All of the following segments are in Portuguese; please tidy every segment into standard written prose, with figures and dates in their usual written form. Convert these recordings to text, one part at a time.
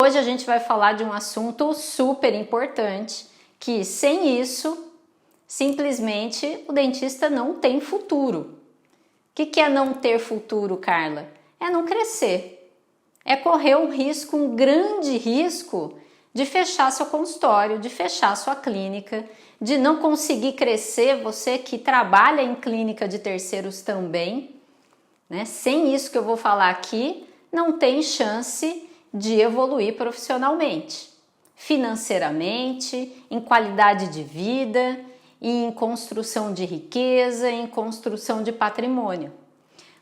Hoje a gente vai falar de um assunto super importante, que sem isso, simplesmente o dentista não tem futuro. O que é não ter futuro, Carla? É não crescer. É correr um grande risco de fechar seu consultório, de fechar sua clínica, de não conseguir crescer, você que trabalha em clínica de terceiros também, né? Sem isso que eu vou falar aqui, não tem chance de evoluir profissionalmente, financeiramente, em qualidade de vida, em construção de riqueza, em construção de patrimônio.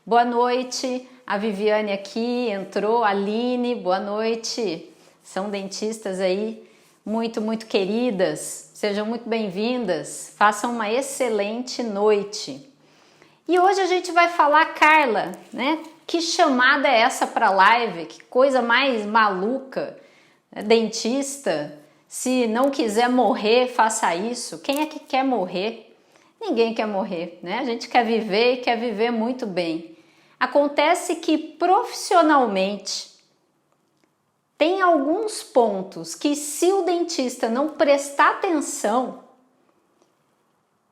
Boa noite, a Viviane aqui entrou, a Aline, boa noite. São dentistas aí muito queridas, sejam muito bem-vindas, façam uma excelente noite. E hoje a gente vai falar, Carla, né? Que chamada é essa para live? Que coisa mais maluca, dentista, se não quiser morrer, faça isso. Quem é que quer morrer? Ninguém quer morrer, né? A gente quer viver e quer viver muito bem. Acontece que profissionalmente tem alguns pontos que, se o dentista não prestar atenção,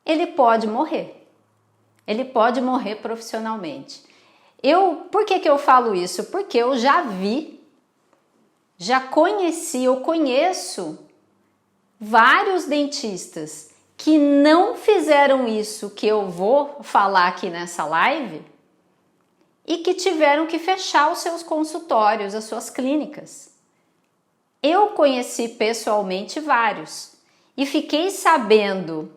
ele pode morrer. Ele pode morrer profissionalmente. Por que eu falo isso? Porque eu já vi, já conheci, eu conheço vários dentistas que não fizeram isso que eu vou falar aqui nessa live e que tiveram que fechar os seus consultórios, as suas clínicas. Eu conheci pessoalmente vários e fiquei sabendo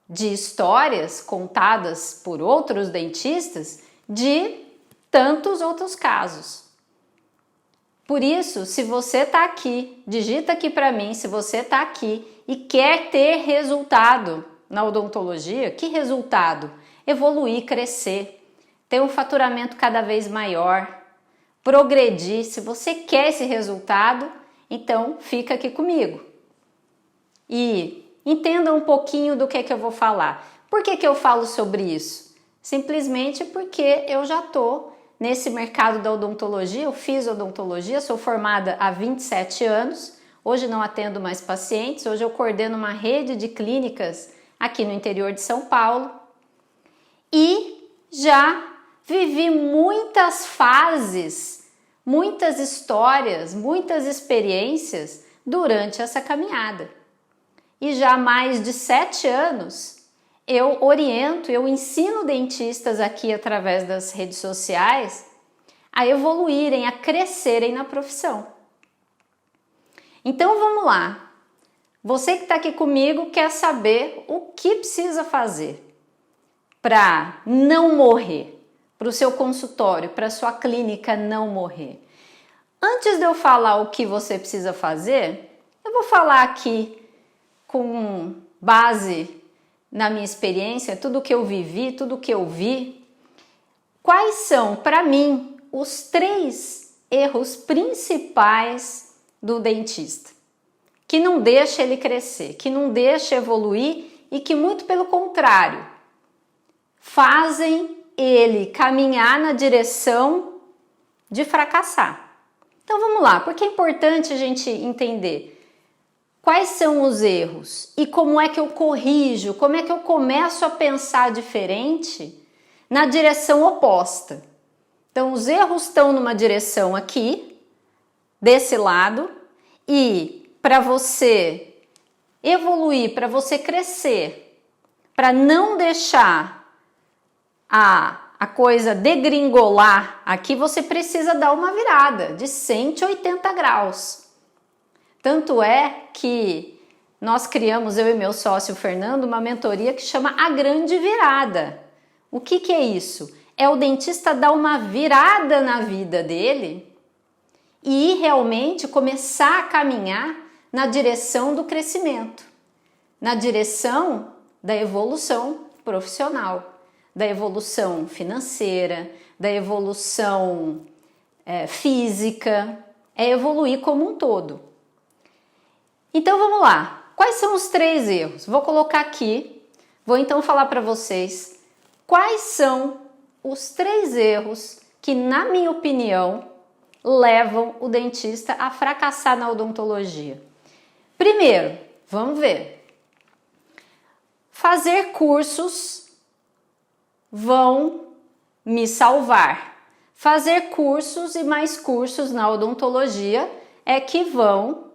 de histórias contadas por outros dentistas de tantos outros casos. Por isso, se você está aqui, digita aqui para mim, se você está aqui e quer ter resultado na odontologia, que resultado? Evoluir, crescer, ter um faturamento cada vez maior, progredir. Se você quer esse resultado, então fica aqui comigo. E entenda um pouquinho do que eu vou falar. Por que eu falo sobre isso? Simplesmente porque eu já estou nesse mercado da odontologia, eu fiz odontologia, sou formada há 27 anos, hoje não atendo mais pacientes, hoje eu coordeno uma rede de clínicas aqui no interior de São Paulo e já vivi muitas fases, muitas histórias, muitas experiências durante essa caminhada. E já há mais de 7 anos eu oriento, eu ensino dentistas aqui através das redes sociais a evoluírem, a crescerem na profissão. Então vamos lá. Você que está aqui comigo quer saber o que precisa fazer para não morrer, para o seu consultório, para a sua clínica não morrer. Antes de eu falar o que você precisa fazer, eu vou falar aqui com base na minha experiência, tudo que eu vivi, tudo que eu vi, quais são, para mim, os 3 erros principais do dentista, que não deixa ele crescer, que não deixa evoluir e que, muito pelo contrário, fazem ele caminhar na direção de fracassar. Então vamos lá, porque é importante a gente entender quais são os erros e como é que eu corrijo, como é que eu começo a pensar diferente na direção oposta. Então, os erros estão numa direção aqui, desse lado, e para você evoluir, para você crescer, para não deixar a coisa degringolar aqui, você precisa dar uma virada de 180 graus. Tanto é que nós criamos, eu e meu sócio Fernando, uma mentoria que chama A Grande Virada. O que é isso? É o dentista dar uma virada na vida dele e realmente começar a caminhar na direção do crescimento, na direção da evolução profissional, da evolução financeira, da evolução física, é evoluir como um todo. Então vamos lá, quais são os 3 erros? Vou colocar aqui, vou então falar para vocês quais são os 3 erros que, na minha opinião, levam o dentista a fracassar na odontologia? Primeiro, vamos ver. Fazer cursos vão me salvar. Fazer cursos e mais cursos na odontologia é que vão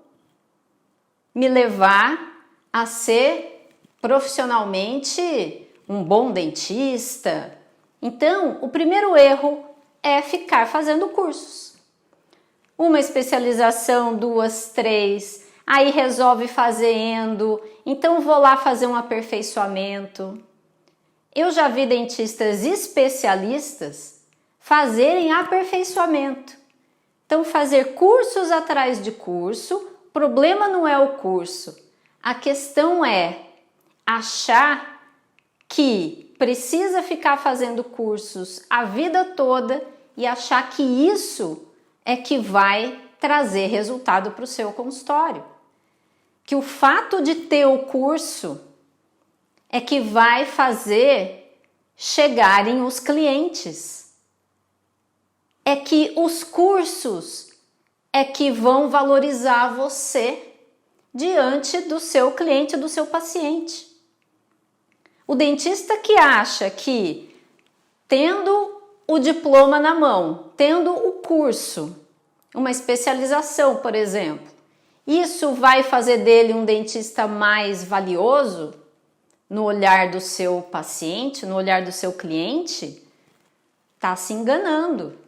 me levar a ser profissionalmente um bom dentista. Então, o primeiro erro é ficar fazendo cursos. Uma especialização, 2, 3, aí resolve fazer endo, então vou lá fazer um aperfeiçoamento. Eu já vi dentistas especialistas fazerem aperfeiçoamento. Então, fazer cursos atrás de curso, o problema não é o curso. A questão é achar que precisa ficar fazendo cursos a vida toda e achar que isso é que vai trazer resultado para o seu consultório. Que o fato de ter o curso é que vai fazer chegarem os clientes. É que os cursos é que vão valorizar você diante do seu cliente, do seu paciente. O dentista que acha que tendo o diploma na mão, tendo o curso, uma especialização, por exemplo, isso vai fazer dele um dentista mais valioso no olhar do seu paciente, no olhar do seu cliente, está se enganando.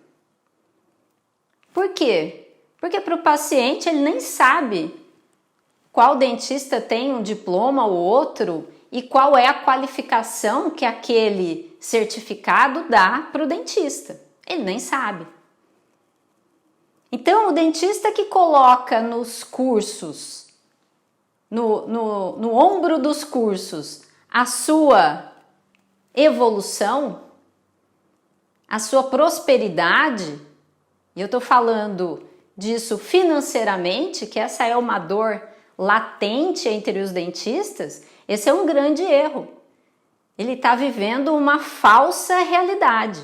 Por quê? Porque para o paciente ele nem sabe qual dentista tem um diploma ou outro e qual é a qualificação que aquele certificado dá para o dentista. Ele nem sabe. Então, o dentista que coloca nos cursos, no ombro dos cursos, a sua evolução, a sua prosperidade, e eu estou falando disso financeiramente, que essa é uma dor latente entre os dentistas, esse é um grande erro. Ele está vivendo uma falsa realidade.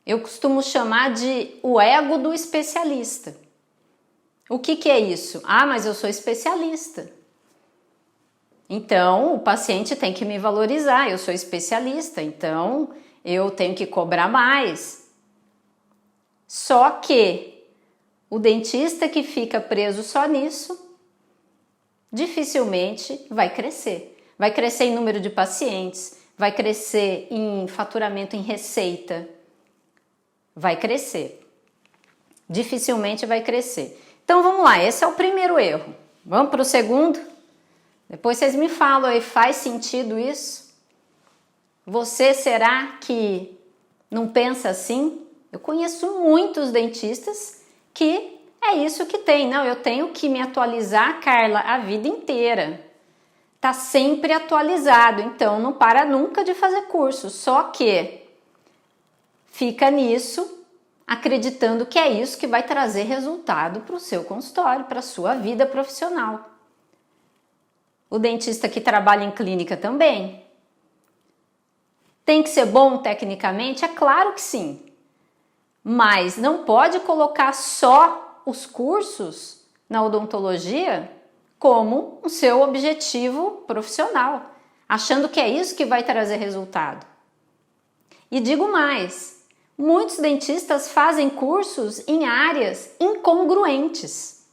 Eu costumo chamar de o ego do especialista. O que é isso? Ah, mas eu sou especialista. Então, o paciente tem que me valorizar. Eu sou especialista, então eu tenho que cobrar mais. Só que o dentista que fica preso só nisso, dificilmente vai crescer. Vai crescer em número de pacientes, vai crescer em faturamento, em receita. Vai crescer. Dificilmente vai crescer. Então vamos lá, esse é o primeiro erro. Vamos para o segundo? Depois vocês me falam aí, faz sentido isso? Você será que não pensa assim? Eu conheço muitos dentistas que é isso que tem. Não, eu tenho que me atualizar, Carla, a vida inteira. Tá sempre atualizado, então não para nunca de fazer curso. Só que fica nisso, acreditando que é isso que vai trazer resultado para o seu consultório, para a sua vida profissional. O dentista que trabalha em clínica também. Tem que ser bom tecnicamente? É claro que sim. Mas não pode colocar só os cursos na odontologia como o seu objetivo profissional, achando que é isso que vai trazer resultado. E digo mais, muitos dentistas fazem cursos em áreas incongruentes.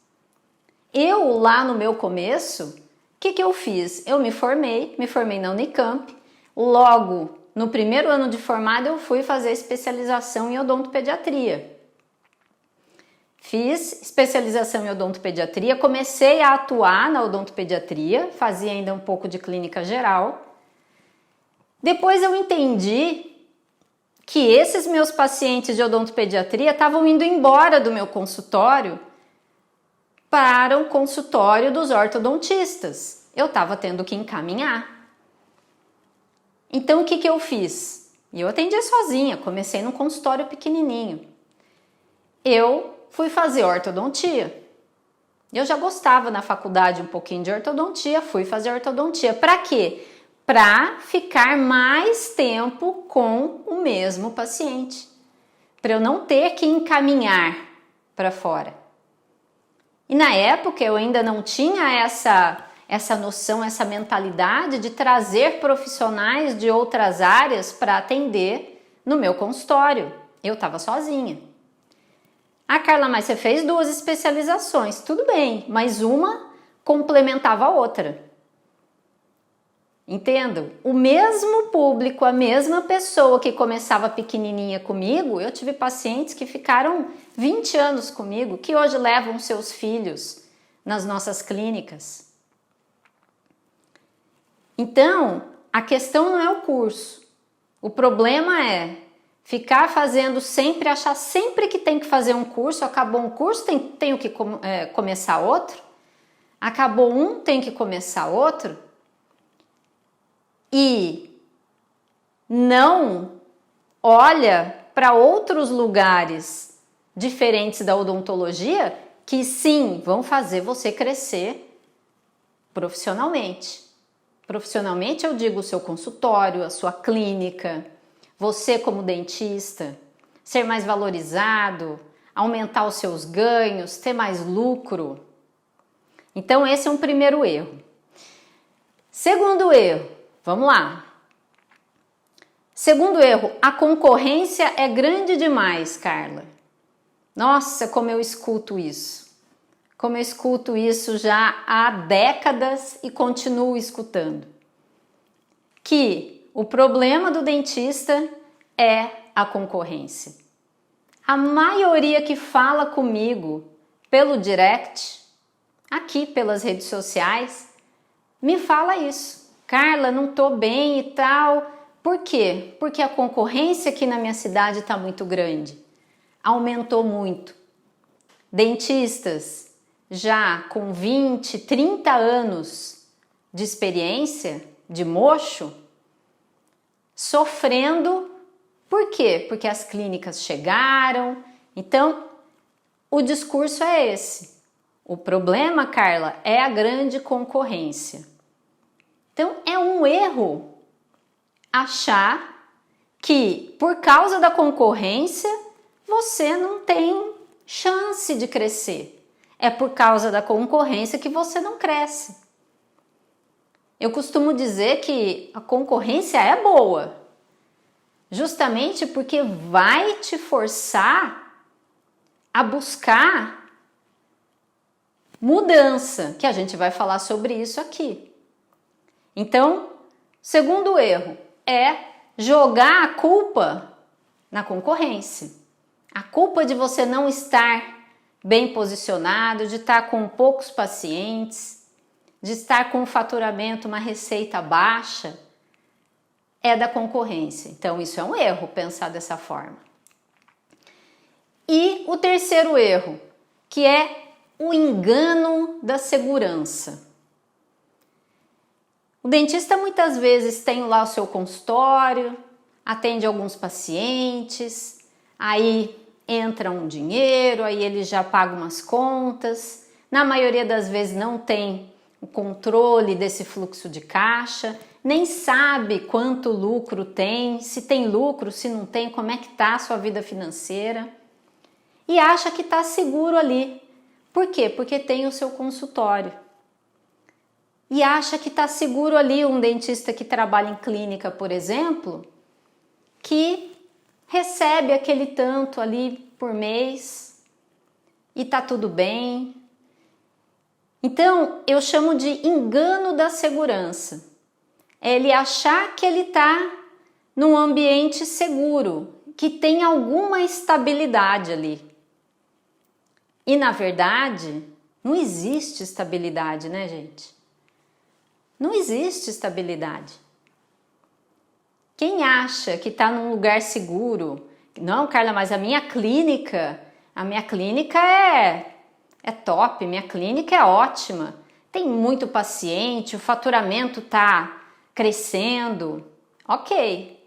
Eu, lá no meu começo, o que eu fiz? Eu me formei na Unicamp, logo no primeiro ano de formado eu fui fazer especialização em odontopediatria. Fiz especialização em odontopediatria, comecei a atuar na odontopediatria, fazia ainda um pouco de clínica geral. Depois eu entendi que esses meus pacientes de odontopediatria estavam indo embora do meu consultório para o consultório dos ortodontistas. Eu estava tendo que encaminhar. Então o que eu fiz? Eu atendia sozinha, comecei num consultório pequenininho. Eu fui fazer ortodontia. Eu já gostava na faculdade um pouquinho de ortodontia, fui fazer ortodontia. Para quê? Para ficar mais tempo com o mesmo paciente. para eu não ter que encaminhar para fora. E na época eu ainda não tinha essa noção, essa mentalidade de trazer profissionais de outras áreas para atender no meu consultório. Eu estava sozinha. Ah, Carla, mas você fez 2 especializações. Tudo bem, mas uma complementava a outra. Entendam? O mesmo público, a mesma pessoa que começava pequenininha comigo, eu tive pacientes que ficaram 20 anos comigo, que hoje levam seus filhos nas nossas clínicas. Então, a questão não é o curso. O problema é ficar fazendo sempre, achar sempre que tem que fazer um curso, acabou um curso, tenho que começar outro, acabou um, tem que começar outro, e não olha para outros lugares diferentes da odontologia que sim, vão fazer você crescer profissionalmente. Profissionalmente eu digo o seu consultório, a sua clínica, você como dentista, ser mais valorizado, aumentar os seus ganhos, ter mais lucro. Então esse é um primeiro erro. Segundo erro, vamos lá. Segundo erro, a concorrência é grande demais, Carla. Nossa, como eu escuto isso. Como eu escuto isso já há décadas e continuo escutando. Que o problema do dentista é a concorrência. A maioria que fala comigo pelo direct, aqui pelas redes sociais, me fala isso. Carla, não tô bem e tal. Por quê? Porque a concorrência aqui na minha cidade está muito grande. Aumentou muito. Dentistas já com 20, 30 anos de experiência, de mocho, sofrendo. Por quê? Porque as clínicas chegaram. Então, o discurso é esse. O problema, Carla, é a grande concorrência. Então, é um erro achar que, por causa da concorrência, você não tem chance de crescer. É por causa da concorrência que você não cresce. Eu costumo dizer que a concorrência é boa, justamente porque vai te forçar a buscar mudança, que a gente vai falar sobre isso aqui. Então, segundo erro é jogar a culpa na concorrência. A culpa de você não estar bem posicionado, de estar com poucos pacientes, de estar com um faturamento, uma receita baixa, é da concorrência. Então, isso é um erro, pensar dessa forma. E o terceiro erro, que é o engano da segurança. O dentista muitas vezes tem lá o seu consultório, atende alguns pacientes, aí entra um dinheiro, aí ele já paga umas contas. Na maioria das vezes não tem o controle desse fluxo de caixa, nem sabe quanto lucro tem, se tem lucro, se não tem, como é que está a sua vida financeira. E acha que está seguro ali. Por quê? Porque tem o seu consultório. E acha que está seguro ali um dentista que trabalha em clínica, por exemplo, que recebe aquele tanto ali por mês e tá tudo bem. Então, eu chamo de engano da segurança. É ele achar que ele tá num ambiente seguro, que tem alguma estabilidade ali. E na verdade, não existe estabilidade, né, gente? Não existe estabilidade. Quem acha que está num lugar seguro, não, Carla, mas a minha clínica é top, minha clínica é ótima, tem muito paciente, o faturamento está crescendo, ok.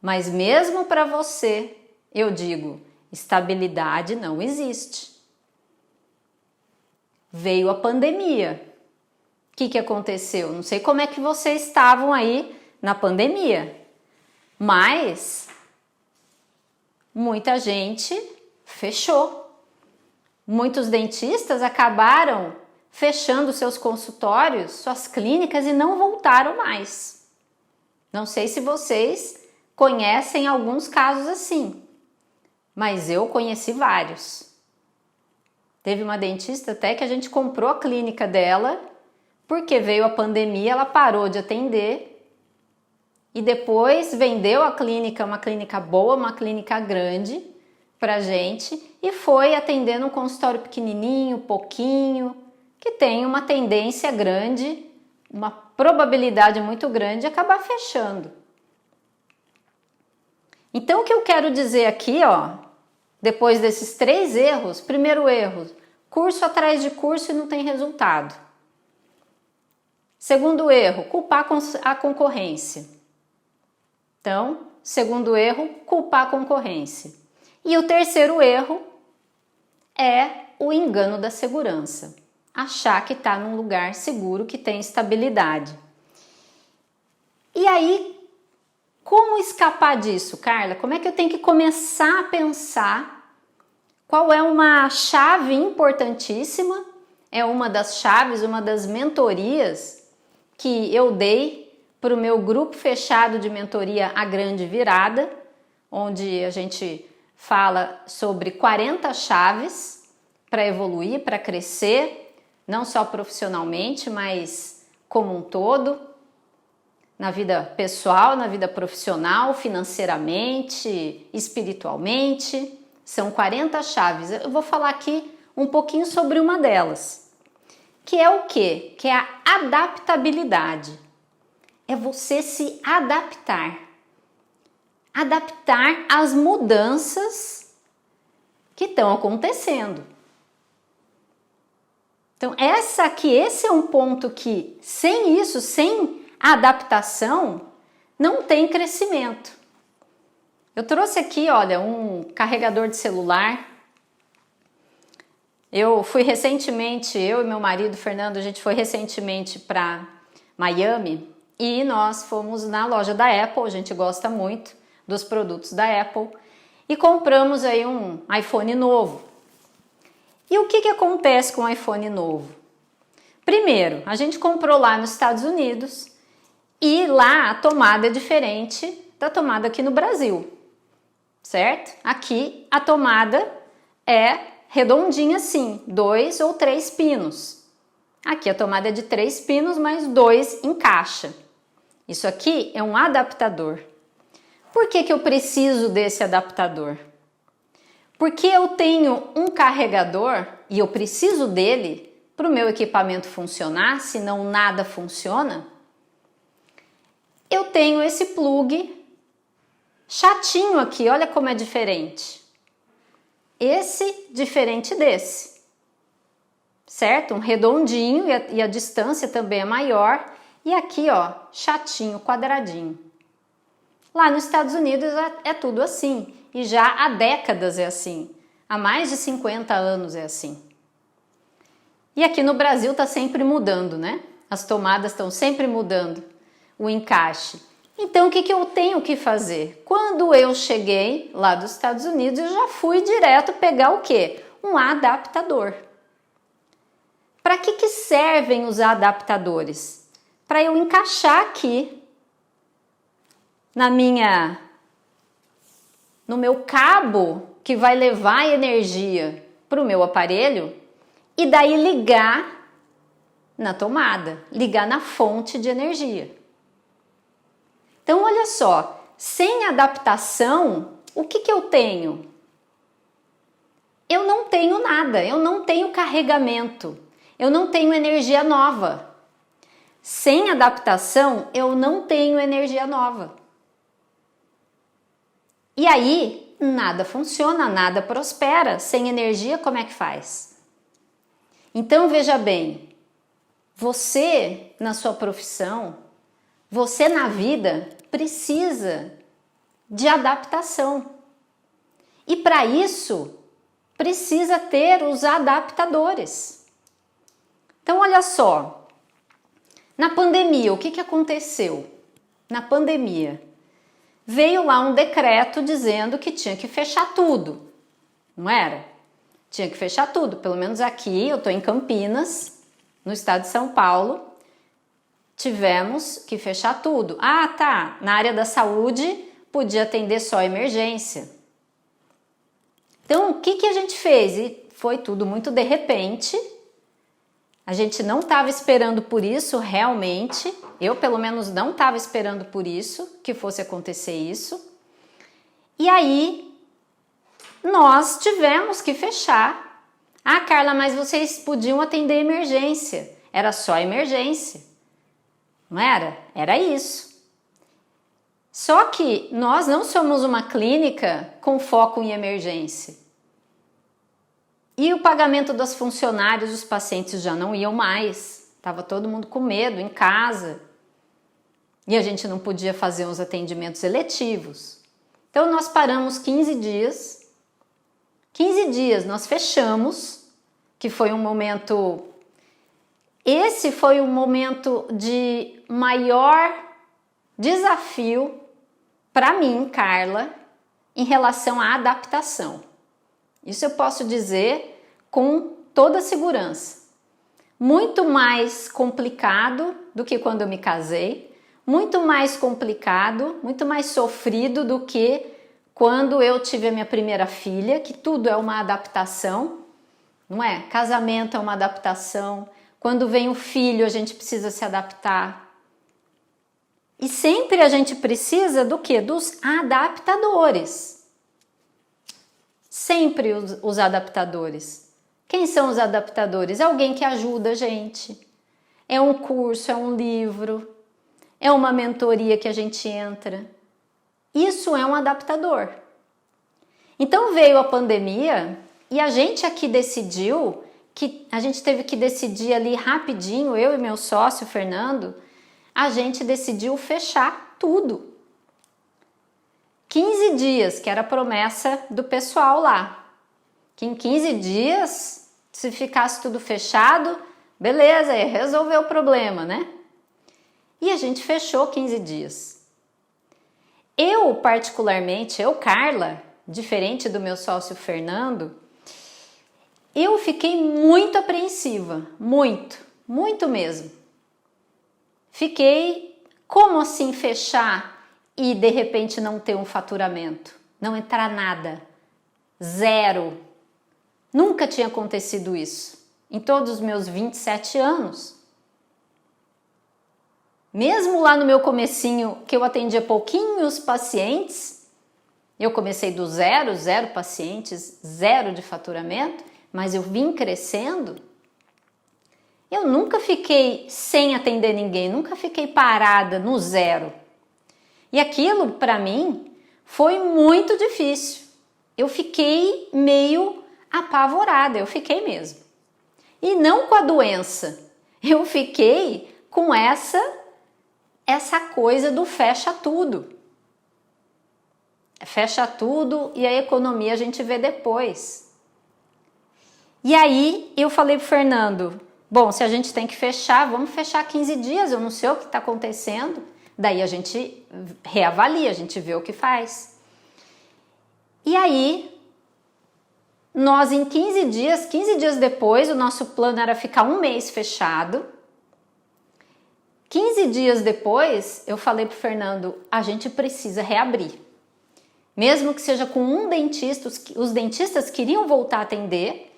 Mas mesmo para você, eu digo, estabilidade não existe. Veio a pandemia. O que aconteceu? Não sei como é que vocês estavam aí na pandemia, mas muita gente fechou. Muitos dentistas acabaram fechando seus consultórios, suas clínicas e não voltaram mais. Não sei se vocês conhecem alguns casos assim, mas eu conheci vários. Teve uma dentista até que a gente comprou a clínica dela, porque veio a pandemia, ela parou de atender e depois vendeu a clínica, uma clínica boa, uma clínica grande pra gente e foi atendendo um consultório pequenininho, pouquinho, que tem uma tendência grande, uma probabilidade muito grande de acabar fechando. Então, o que eu quero dizer aqui, ó, depois desses 3 erros, primeiro erro, curso atrás de curso e não tem resultado. Segundo erro, culpar a concorrência. Então, segundo erro, culpar a concorrência. E o terceiro erro é o engano da segurança. Achar que está num lugar seguro, que tem estabilidade. E aí, como escapar disso, Carla? Como é que eu tenho que começar a pensar qual é uma chave importantíssima? É uma das chaves, uma das mentorias que eu dei para o meu grupo fechado de mentoria A Grande Virada, onde a gente fala sobre 40 chaves para evoluir, para crescer, não só profissionalmente, mas como um todo, na vida pessoal, na vida profissional, financeiramente, espiritualmente. São 40 chaves. Eu vou falar aqui um pouquinho sobre uma delas, que é o quê? Que é a adaptabilidade. É você se adaptar. Adaptar às mudanças que estão acontecendo. Então, esse é um ponto que, sem isso, sem adaptação, não tem crescimento. Eu trouxe aqui, olha, um carregador de celular. Eu fui recentemente, eu e meu marido, Fernando, a gente foi recentemente para Miami e nós fomos na loja da Apple, a gente gosta muito dos produtos da Apple, e compramos aí um iPhone novo. E o que acontece com o iPhone novo? Primeiro, a gente comprou lá nos Estados Unidos e lá a tomada é diferente da tomada aqui no Brasil, certo? Aqui a tomada é redondinha assim, 2 ou 3 pinos. Aqui a tomada é de 3 pinos, mas 2 encaixa. Isso aqui é um adaptador. Por que eu preciso desse adaptador? Porque eu tenho um carregador e eu preciso dele para o meu equipamento funcionar, senão nada funciona. Eu tenho esse plug chatinho aqui, olha como é diferente. Esse diferente desse, certo? Um redondinho e a distância também é maior. E aqui, ó, chatinho, quadradinho. Lá nos Estados Unidos é tudo assim. E já há décadas é assim. Há mais de 50 anos é assim. E aqui no Brasil está sempre mudando, né? As tomadas estão sempre mudando o encaixe. Então, o que eu tenho que fazer? Quando eu cheguei lá dos Estados Unidos, eu já fui direto pegar o quê? Um adaptador. Para que servem os adaptadores? Para eu encaixar aqui no meu cabo que vai levar energia para o meu aparelho e daí ligar na tomada, ligar na fonte de energia. Então, olha só, sem adaptação, o que eu tenho? Eu não tenho nada, eu não tenho carregamento, eu não tenho energia nova. Sem adaptação, eu não tenho energia nova. E aí, nada funciona, nada prospera. Sem energia, como é que faz? Então, veja bem, você na sua profissão, você na vida, precisa de adaptação. E para isso, precisa ter os adaptadores. Então, olha só, na pandemia, o que aconteceu? Na pandemia, veio lá um decreto dizendo que tinha que fechar tudo, não era? Tinha que fechar tudo, pelo menos aqui, eu estou em Campinas, no estado de São Paulo, tivemos que fechar tudo. Ah, tá, na área da saúde podia atender só emergência. Então, o que a gente fez? E foi tudo muito de repente, a gente não estava esperando por isso realmente, eu pelo menos não estava esperando por isso, que fosse acontecer isso. E aí, nós tivemos que fechar. Ah, Carla, mas vocês podiam atender emergência, era só emergência. Não era? Era isso. Só que nós não somos uma clínica com foco em emergência. E o pagamento dos funcionários, os pacientes já não iam mais. Estava todo mundo com medo em casa. E a gente não podia fazer os atendimentos eletivos. Então nós paramos 15 dias. 15 dias nós fechamos, que foi um momento... Esse foi o momento de maior desafio para mim, Carla, em relação à adaptação. Isso eu posso dizer com toda segurança. Muito mais complicado do que quando eu me casei, muito mais complicado, muito mais sofrido do que quando eu tive a minha primeira filha, que tudo é uma adaptação, não é? Casamento é uma adaptação, quando vem o filho a gente precisa se adaptar. E sempre a gente precisa do quê? Dos adaptadores. Sempre os adaptadores. Quem são os adaptadores? É alguém que ajuda a gente. É um curso, é um livro, é uma mentoria que a gente entra. Isso é um adaptador. Então veio a pandemia e a gente aqui decidiu que a gente teve que decidir ali rapidinho, eu e meu sócio Fernando, a gente decidiu fechar tudo. 15 dias, que era a promessa do pessoal lá. Que em 15 dias, se ficasse tudo fechado, beleza, ia resolver o problema, né? E a gente fechou 15 dias. Eu, particularmente, Carla, diferente do meu sócio Fernando, eu fiquei muito apreensiva, muito mesmo. Fiquei, como assim fechar e de repente não ter um faturamento? Não entrar nada, zero. Nunca tinha acontecido isso, em todos os meus 27 anos. Mesmo lá no meu comecinho, que eu atendia pouquinhos pacientes, eu comecei do zero, 0 pacientes, 0 de faturamento, mas eu vim crescendo. Eu nunca fiquei sem atender ninguém, nunca fiquei parada no zero. E aquilo, para mim, foi muito difícil. Eu fiquei meio apavorada, eu fiquei mesmo. E não com a doença, eu fiquei com essa coisa do fecha tudo. Fecha tudo e a economia a gente vê depois. E aí eu falei pro Fernando, bom, se a gente tem que fechar, vamos fechar 15 dias, eu não sei o que está acontecendo. Daí a gente reavalia, a gente vê o que faz. E aí, nós em 15 dias depois, o nosso plano era ficar um mês fechado. 15 dias depois, eu falei pro Fernando, a gente precisa reabrir. Mesmo que seja com um dentista, os dentistas queriam voltar a atender,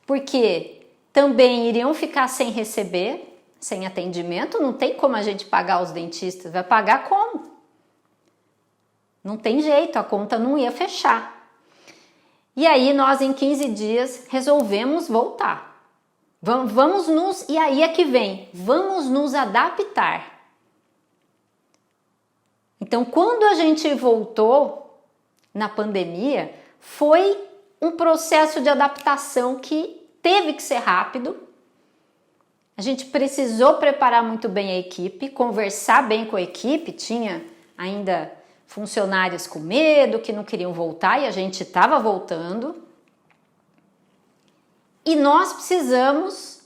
porque também iriam ficar sem receber, sem atendimento, não tem como a gente pagar os dentistas, vai pagar como? Não tem jeito, a conta não ia fechar. E aí nós em 15 dias resolvemos voltar. E aí é que vem, vamos nos adaptar. Então quando a gente voltou na pandemia, foi um processo de adaptação que teve que ser rápido. A gente precisou preparar muito bem a equipe, conversar bem com a equipe, tinha ainda funcionários com medo, que não queriam voltar e a gente estava voltando. E nós precisamos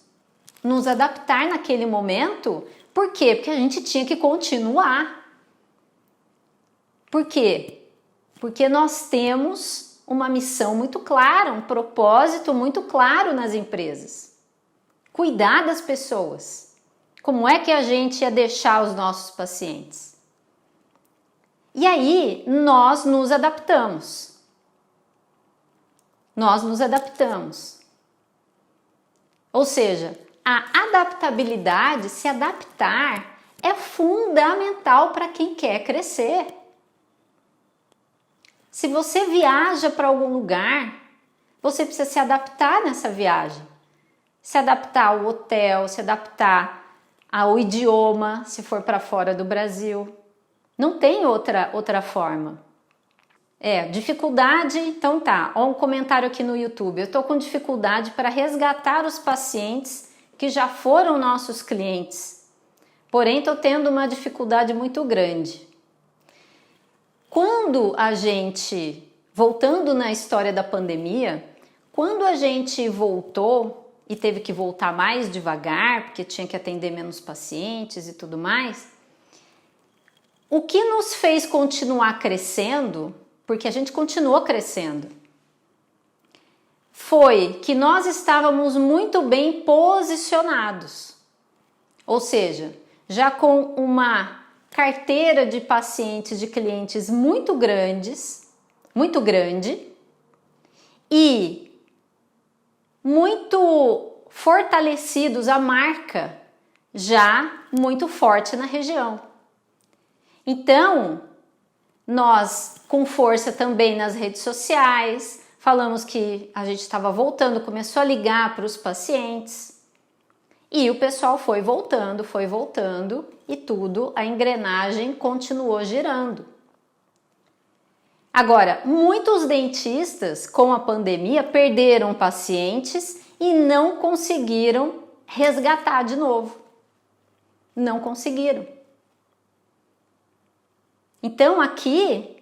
nos adaptar naquele momento, por quê? Porque a gente tinha que continuar. Por quê? Porque nós temos uma missão muito clara, um propósito muito claro nas empresas. Cuidar das pessoas. Como é que a gente ia deixar os nossos pacientes? E aí, nós nos adaptamos. Nós nos adaptamos. Ou seja, a adaptabilidade, se adaptar, é fundamental para quem quer crescer. Se você viaja para algum lugar, você precisa se adaptar nessa viagem. Se adaptar ao hotel, se adaptar ao idioma, se for para fora do Brasil. Não tem outra forma. Dificuldade, então tá, ó um comentário aqui no YouTube. Eu tô com dificuldade para resgatar os pacientes que já foram nossos clientes. Porém, tô tendo uma dificuldade muito grande. Quando a gente, voltando na história da pandemia, quando a gente voltou e teve que voltar mais devagar, porque tinha que atender menos pacientes e tudo mais, o que nos fez continuar crescendo, porque a gente continuou crescendo, foi que nós estávamos muito bem posicionados. Ou seja, já com uma carteira de pacientes, de clientes muito grande e muito fortalecidos, a marca já muito forte na região. Então, nós com força também nas redes sociais, falamos que a gente estava voltando, começou a ligar para os pacientes e o pessoal foi voltando e tudo, a engrenagem continuou girando. Agora, muitos dentistas com a pandemia perderam pacientes e não conseguiram resgatar de novo. Não conseguiram. Então aqui,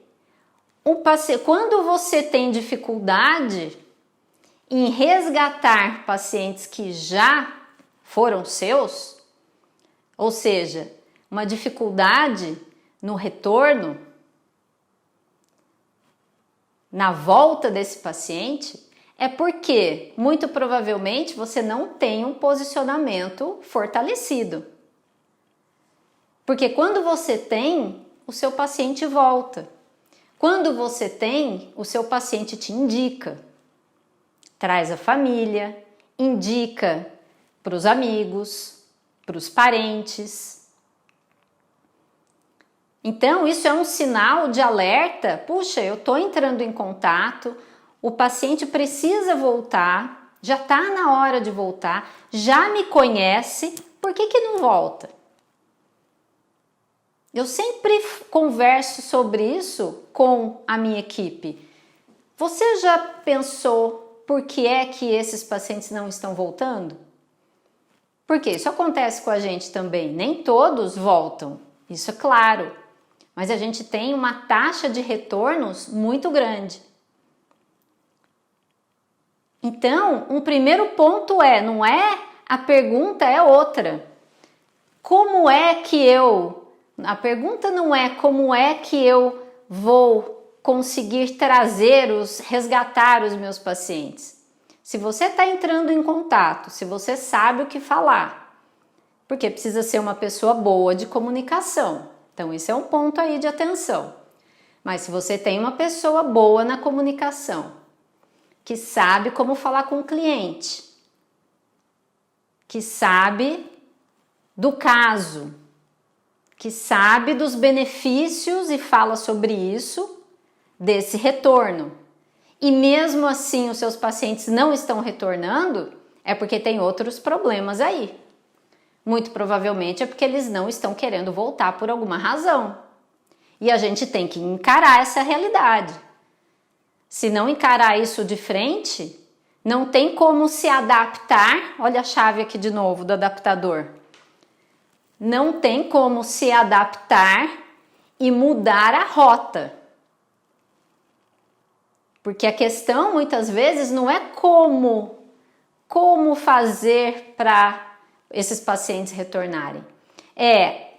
quando você tem dificuldade em resgatar pacientes que já foram seus, ou seja, uma dificuldade no retorno, na volta desse paciente, é porque muito provavelmente você não tem um posicionamento fortalecido. Porque quando você tem, o seu paciente volta. Quando você tem, o seu paciente te indica. Traz a família, indica para os amigos, para os parentes. Então, isso é um sinal de alerta. Puxa, eu estou entrando em contato, o paciente precisa voltar, já está na hora de voltar, já me conhece, por que não volta? Eu sempre converso sobre isso com a minha equipe. Você já pensou por que é que esses pacientes não estão voltando? Porque isso acontece com a gente também. Nem todos voltam, isso é claro. Mas a gente tem uma taxa de retornos muito grande. Então, um primeiro ponto não é a pergunta, é outra. Como é que a pergunta não é como é que eu vou conseguir resgatar os meus pacientes. Se você está entrando em contato, se você sabe o que falar, porque precisa ser uma pessoa boa de comunicação. Então, esse é um ponto aí de atenção. Mas se você tem uma pessoa boa na comunicação, que sabe como falar com o cliente, que sabe do caso, que sabe dos benefícios e fala sobre isso, desse retorno. E mesmo assim os seus pacientes não estão retornando, é porque tem outros problemas aí. Muito provavelmente é porque eles não estão querendo voltar por alguma razão. E a gente tem que encarar essa realidade. Se não encarar isso de frente, não tem como se adaptar. Olha a chave aqui de novo do adaptador. Não tem como se adaptar e mudar a rota. Porque a questão muitas vezes não é como fazer para esses pacientes retornarem.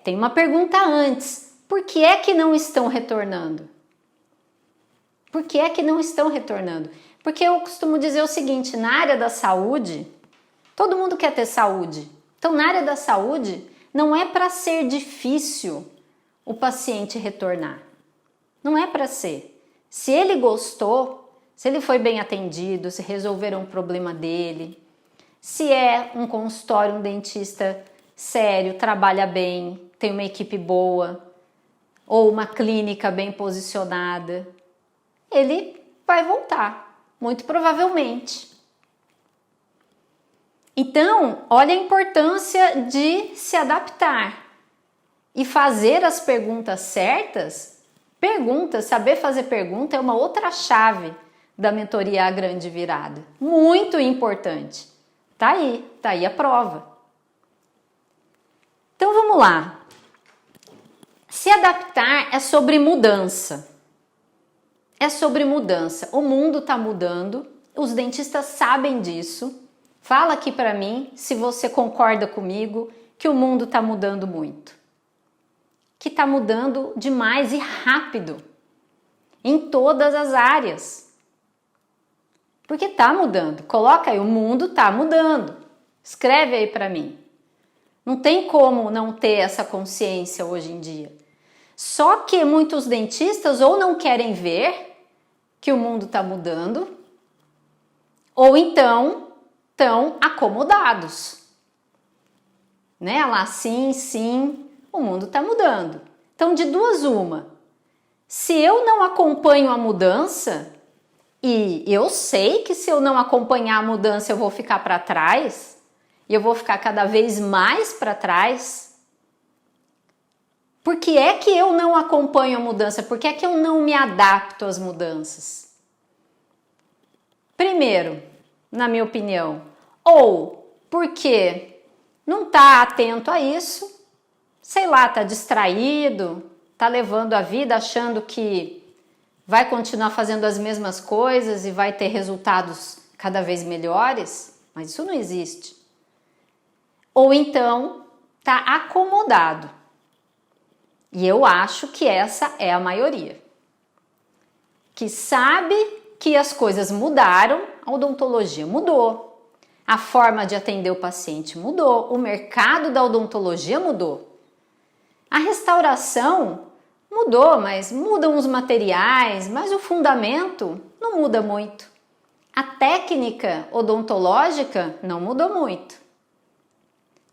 Tem uma pergunta antes. Por que é que não estão retornando? Por que é que não estão retornando? Porque eu costumo dizer o seguinte, na área da saúde, todo mundo quer ter saúde. Então, na área da saúde, não é para ser difícil o paciente retornar. Não é para ser. Se ele gostou, se ele foi bem atendido, se resolveram o problema dele, se é um consultório, um dentista sério, trabalha bem, tem uma equipe boa, ou uma clínica bem posicionada, ele vai voltar, muito provavelmente. Então, olha a importância de se adaptar e fazer as perguntas certas. Saber fazer pergunta é uma outra chave da mentoria A Grande Virada. Muito importante. Tá aí a prova. Então vamos lá. Se adaptar é sobre mudança. É sobre mudança. O mundo está mudando, os dentistas sabem disso. Fala aqui para mim se você concorda comigo que o mundo está mudando muito. Que está mudando demais e rápido. Em todas as áreas. Porque está mudando. Coloca aí, o mundo está mudando. Escreve aí para mim. Não tem como não ter essa consciência hoje em dia. Só que muitos dentistas ou não querem ver que o mundo está mudando, ou então estão acomodados. Né? Lá, sim, o mundo está mudando. Então, de duas uma. Se eu não acompanho a mudança, e eu sei que se eu não acompanhar a mudança eu vou ficar para trás, e eu vou ficar cada vez mais para trás, por que é que eu não acompanho a mudança? Por que é que eu não me adapto às mudanças? Primeiro, na minha opinião, ou porque não está atento a isso, sei lá, está distraído, está levando a vida achando que vai continuar fazendo as mesmas coisas e vai ter resultados cada vez melhores, mas isso não existe. Ou então está acomodado. E eu acho que essa é a maioria. Que sabe que as coisas mudaram, a odontologia mudou, a forma de atender o paciente mudou, o mercado da odontologia mudou. A restauração mudou, mas mudam os materiais, mas o fundamento não muda muito. A técnica odontológica não mudou muito.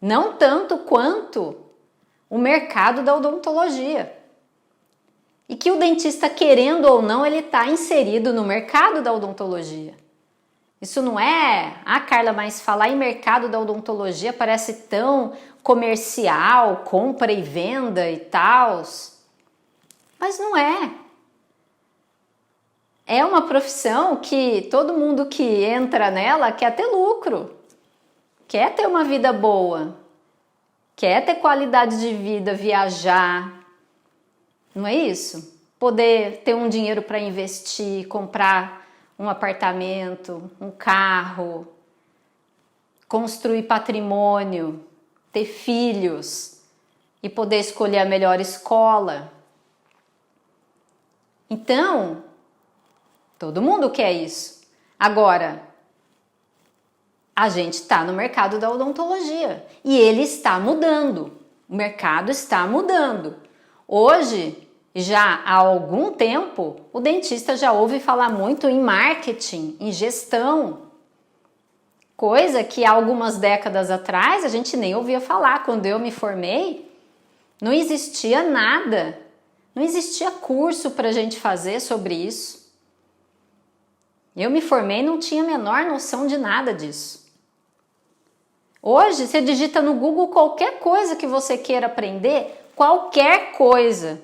Não tanto quanto o mercado da odontologia. E que o dentista, querendo ou não, ele está inserido no mercado da odontologia. Isso não é... Ah, Carla, mas falar em mercado da odontologia parece tão comercial, compra e venda e tal. Mas não é. É uma profissão que todo mundo que entra nela quer ter lucro. Quer ter uma vida boa. Quer ter qualidade de vida, viajar. Não é isso? Poder ter um dinheiro para investir, comprar um apartamento, um carro, construir patrimônio, ter filhos e poder escolher a melhor escola. Então, todo mundo quer isso. Agora, a gente está no mercado da odontologia e ele está mudando. O mercado está mudando. Hoje, já há algum tempo, o dentista já ouve falar muito em marketing, em gestão. Coisa que há algumas décadas atrás a gente nem ouvia falar. Quando eu me formei, não existia nada. Não existia curso para a gente fazer sobre isso. Eu me formei e não tinha a menor noção de nada disso. Hoje, você digita no Google qualquer coisa que você queira aprender, qualquer coisa.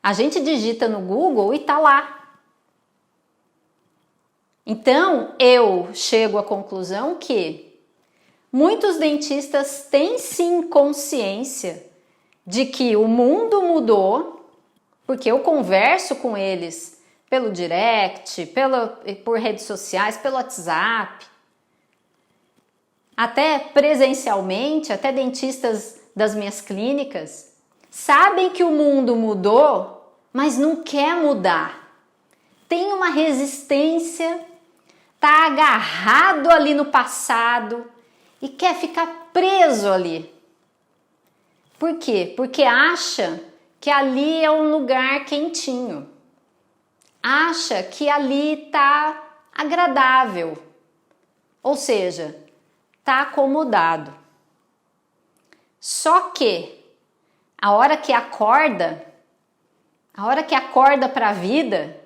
A gente digita no Google e tá lá. Então, eu chego à conclusão que muitos dentistas têm sim consciência de que o mundo mudou, porque eu converso com eles pelo direct, por redes sociais, pelo WhatsApp, até presencialmente, até dentistas das minhas clínicas. sabem que o mundo mudou, mas não quer mudar. Tem uma resistência, tá agarrado ali no passado e quer ficar preso ali. Por quê? Porque acha que ali é um lugar quentinho. Acha que ali tá agradável. Ou seja, tá acomodado. Só que a hora que acorda para a vida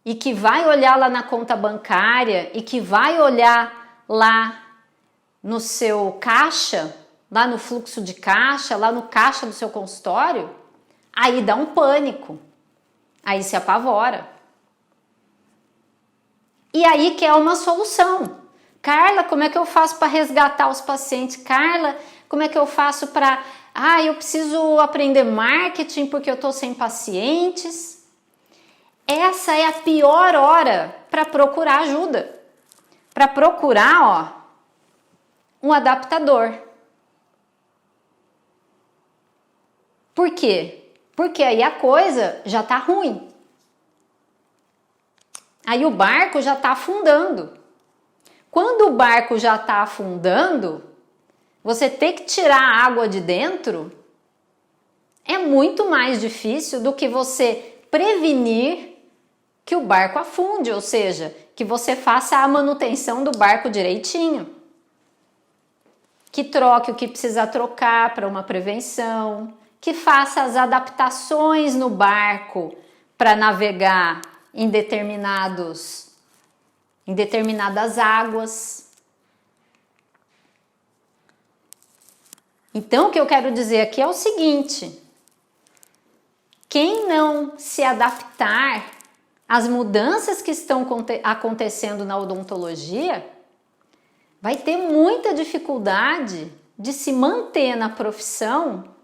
e que vai olhar lá na conta bancária e que vai olhar lá no seu caixa, lá no fluxo de caixa, lá no caixa do seu consultório, aí dá um pânico, aí se apavora. E aí quer uma solução. Carla, como é que eu faço para resgatar os pacientes? Carla, como é que eu faço para... eu preciso aprender marketing porque eu estou sem pacientes. Essa é a pior hora para procurar ajuda. Para procurar, um adaptador. Por quê? Porque aí a coisa já está ruim. Aí o barco já está afundando. Quando o barco já está afundando, você ter que tirar a água de dentro é muito mais difícil do que você prevenir que o barco afunde, ou seja, que você faça a manutenção do barco direitinho. Que troque o que precisa trocar para uma prevenção, que faça as adaptações no barco para navegar em determinadas águas. Então, o que eu quero dizer aqui é o seguinte: quem não se adaptar às mudanças que estão acontecendo na odontologia vai ter muita dificuldade de se manter na profissão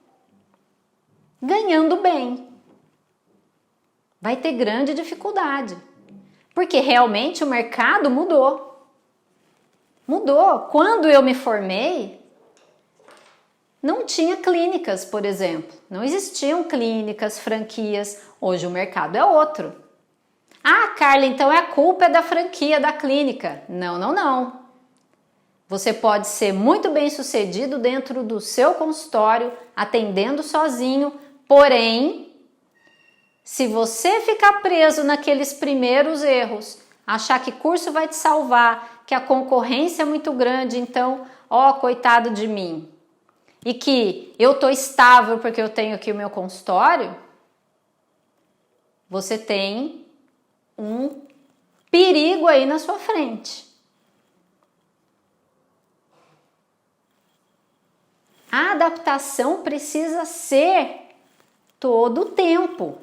ganhando bem. Vai ter grande dificuldade, porque realmente o mercado mudou. Mudou. Quando eu me formei, não tinha clínicas, por exemplo. Não existiam clínicas, franquias. Hoje o mercado é outro. Carla, então a culpa é da franquia da clínica. Não. Você pode ser muito bem sucedido dentro do seu consultório, atendendo sozinho, porém, se você ficar preso naqueles primeiros erros, achar que curso vai te salvar, que a concorrência é muito grande, então, coitado de mim, e que eu tô estável porque eu tenho aqui o meu consultório, você tem um perigo aí na sua frente. A adaptação precisa ser todo o tempo.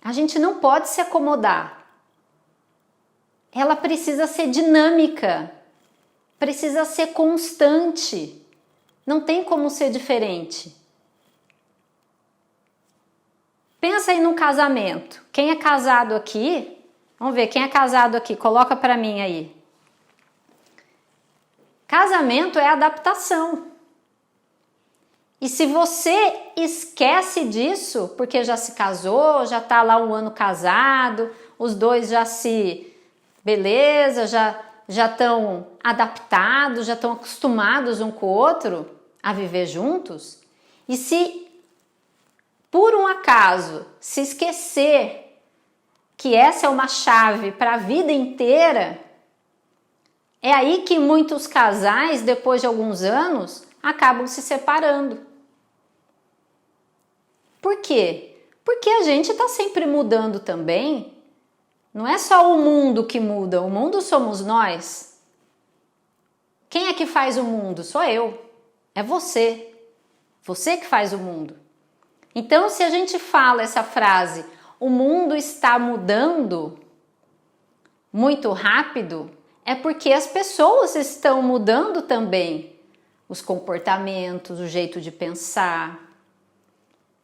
A gente não pode se acomodar. Ela precisa ser dinâmica, precisa ser constante. Não tem como ser diferente. Pensa aí num casamento. Quem é casado aqui? Vamos ver, quem é casado aqui? Coloca para mim aí. Casamento é adaptação. E se você esquece disso, porque já se casou, já está lá um ano casado, os dois beleza, já estão adaptados, já estão acostumados um com o outro a viver juntos, e se por um acaso se esquecer que essa é uma chave para a vida inteira, é aí que muitos casais, depois de alguns anos, acabam se separando. Por quê? Porque a gente está sempre mudando também. Não é só o mundo que muda, o mundo somos nós. Quem é que faz o mundo? Sou eu. É você. Você que faz o mundo. Então, se a gente fala essa frase, o mundo está mudando muito rápido, é porque as pessoas estão mudando também. Os comportamentos, o jeito de pensar,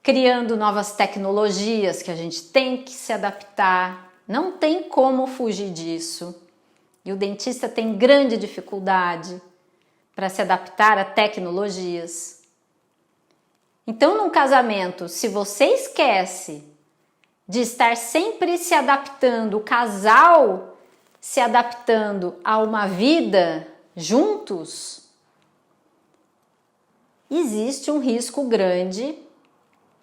criando novas tecnologias que a gente tem que se adaptar. Não tem como fugir disso. E o dentista tem grande dificuldade para se adaptar a tecnologias. Então, num casamento, se você esquece de estar sempre se adaptando, o casal se adaptando a uma vida juntos, existe um risco grande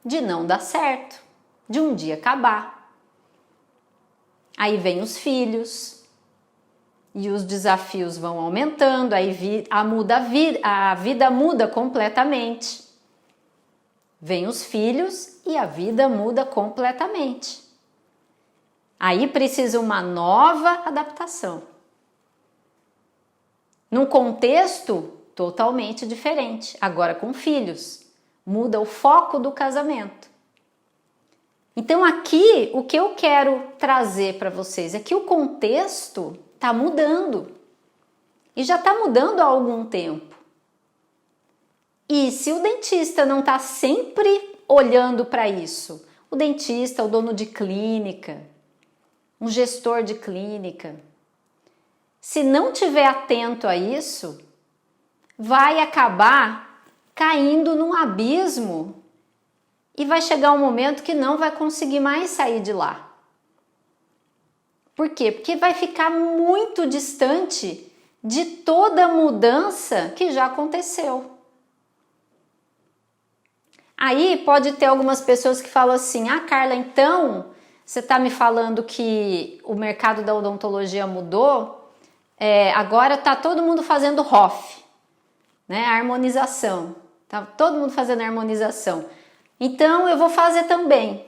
de não dar certo, de um dia acabar. Aí vem os filhos e os desafios vão aumentando, aí a vida muda completamente. Vem os filhos e a vida muda completamente. Aí precisa uma nova adaptação. Num contexto totalmente diferente, agora com filhos. Muda o foco do casamento. Então aqui o que eu quero trazer para vocês é que o contexto está mudando. E já está mudando há algum tempo. E se o dentista não está sempre olhando para isso, o dentista, o dono de clínica, um gestor de clínica, se não tiver atento a isso, vai acabar caindo num abismo e vai chegar um momento que não vai conseguir mais sair de lá. Por quê? Porque vai ficar muito distante de toda a mudança que já aconteceu. Aí pode ter algumas pessoas que falam assim, Carla, então você está me falando que o mercado da odontologia mudou, agora está todo mundo fazendo ROF, né? Harmonização, tá todo mundo fazendo harmonização. Então eu vou fazer também.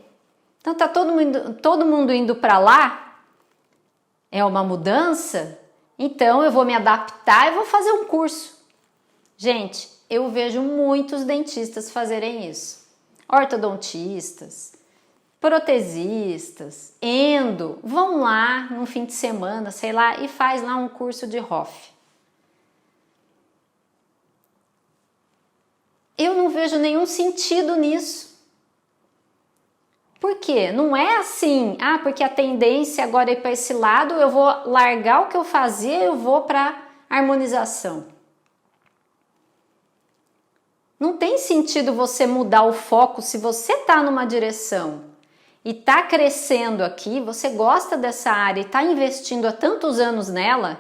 Então tá todo mundo indo para lá, é uma mudança, então eu vou me adaptar e vou fazer um curso. Gente, eu vejo muitos dentistas fazerem isso. Ortodontistas, protesistas, endo, vão lá num fim de semana, sei lá, e faz lá um curso de ROF. Eu não vejo nenhum sentido nisso. Por quê? Não é assim, porque a tendência agora é para esse lado, eu vou largar o que eu fazia, eu vou para harmonização. Não tem sentido você mudar o foco se você está numa direção e está crescendo aqui, você gosta dessa área e está investindo há tantos anos nela,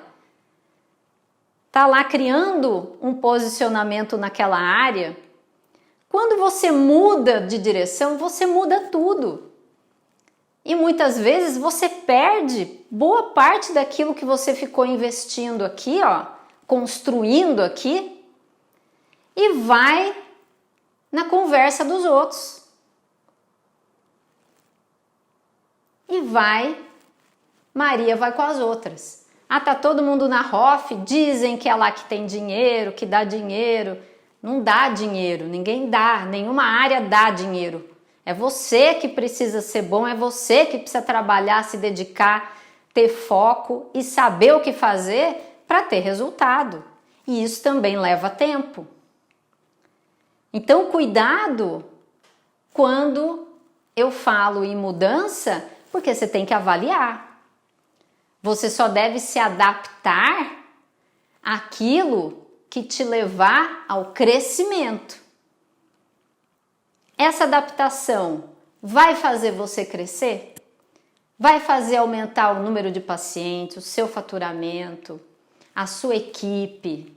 está lá criando um posicionamento naquela área. Quando você muda de direção, você muda tudo. E muitas vezes você perde boa parte daquilo que você ficou investindo aqui, construindo aqui, e vai na conversa dos outros. E Maria vai com as outras. Tá todo mundo na ROF, dizem que é lá que tem dinheiro, que dá dinheiro. Não dá dinheiro, ninguém dá, nenhuma área dá dinheiro. É você que precisa ser bom, é você que precisa trabalhar, se dedicar, ter foco e saber o que fazer para ter resultado. E isso também leva tempo. Então, cuidado quando eu falo em mudança, porque você tem que avaliar. Você só deve se adaptar àquilo que te levar ao crescimento. Essa adaptação vai fazer você crescer? Vai fazer aumentar o número de pacientes, o seu faturamento, a sua equipe?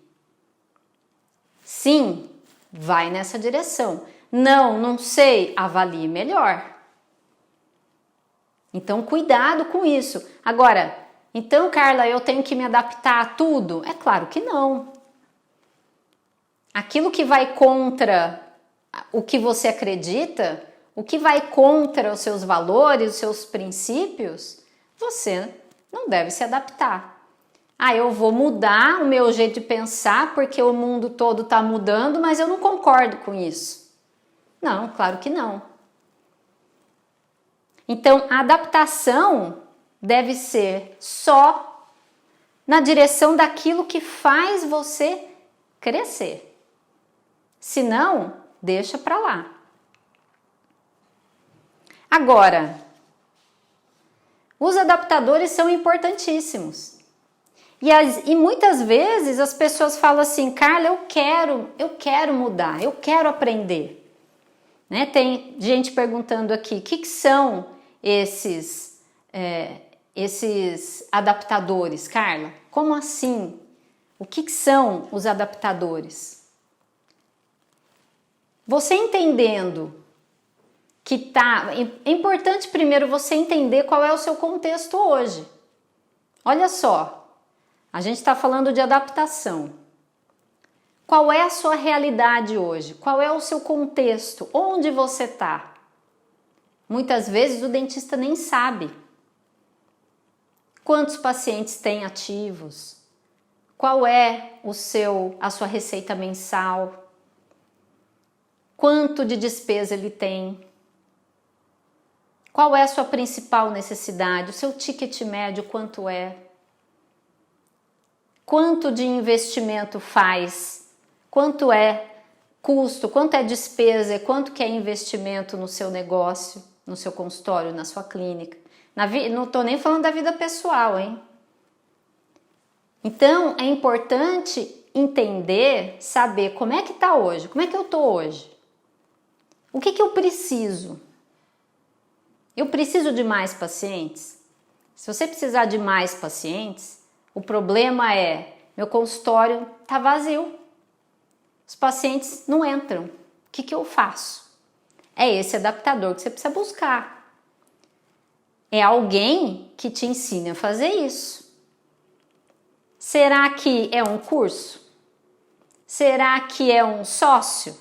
Sim, vai nessa direção. Não sei, avalie melhor. Então, cuidado com isso. Agora, então, Carla, eu tenho que me adaptar a tudo? É claro que não. Aquilo que vai contra o que você acredita, o que vai contra os seus valores, os seus princípios, você não deve se adaptar. Eu vou mudar o meu jeito de pensar porque o mundo todo está mudando, mas eu não concordo com isso. Não, claro que não. Então, a adaptação deve ser só na direção daquilo que faz você crescer. Se não, deixa para lá. Agora, os adaptadores são importantíssimos. E muitas vezes as pessoas falam assim, Carla, eu quero mudar, eu quero aprender. né? Tem gente perguntando aqui, o que são esses adaptadores, Carla? Como assim? O que são os adaptadores? Você entendendo que é importante primeiro você entender qual é o seu contexto hoje. Olha só, a gente está falando de adaptação. Qual é a sua realidade hoje? Qual é o seu contexto? Onde você está? Muitas vezes o dentista nem sabe. Quantos pacientes tem ativos? Qual é a sua receita mensal? Quanto de despesa ele tem? Qual é a sua principal necessidade? O seu ticket médio quanto é? Quanto de investimento faz? Quanto é custo? Quanto é despesa? Quanto que é investimento no seu negócio, no seu consultório, na sua clínica? Não estou nem falando da vida pessoal, hein? Então, é importante entender, saber como é que está hoje, como é que eu estou hoje. O que eu preciso? Eu preciso de mais pacientes? Se você precisar de mais pacientes, o problema é, meu consultório está vazio. Os pacientes não entram. O que eu faço? É esse adaptador que você precisa buscar. É alguém que te ensine a fazer isso. Será que é um curso? Será que é um sócio?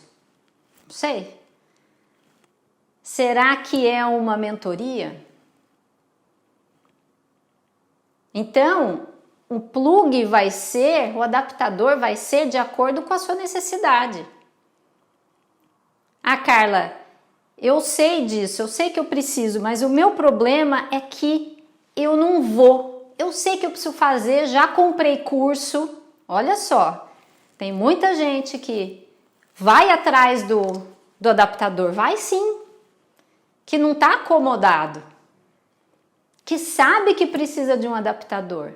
Não sei. Será que é uma mentoria? Então, o adaptador vai ser de acordo com a sua necessidade. Ah, Carla, eu sei disso, eu sei que eu preciso, mas o meu problema é que eu não vou. Eu sei que eu preciso fazer, já comprei curso. Olha só, tem muita gente que vai atrás do adaptador, vai sim, que não está acomodado, que sabe que precisa de um adaptador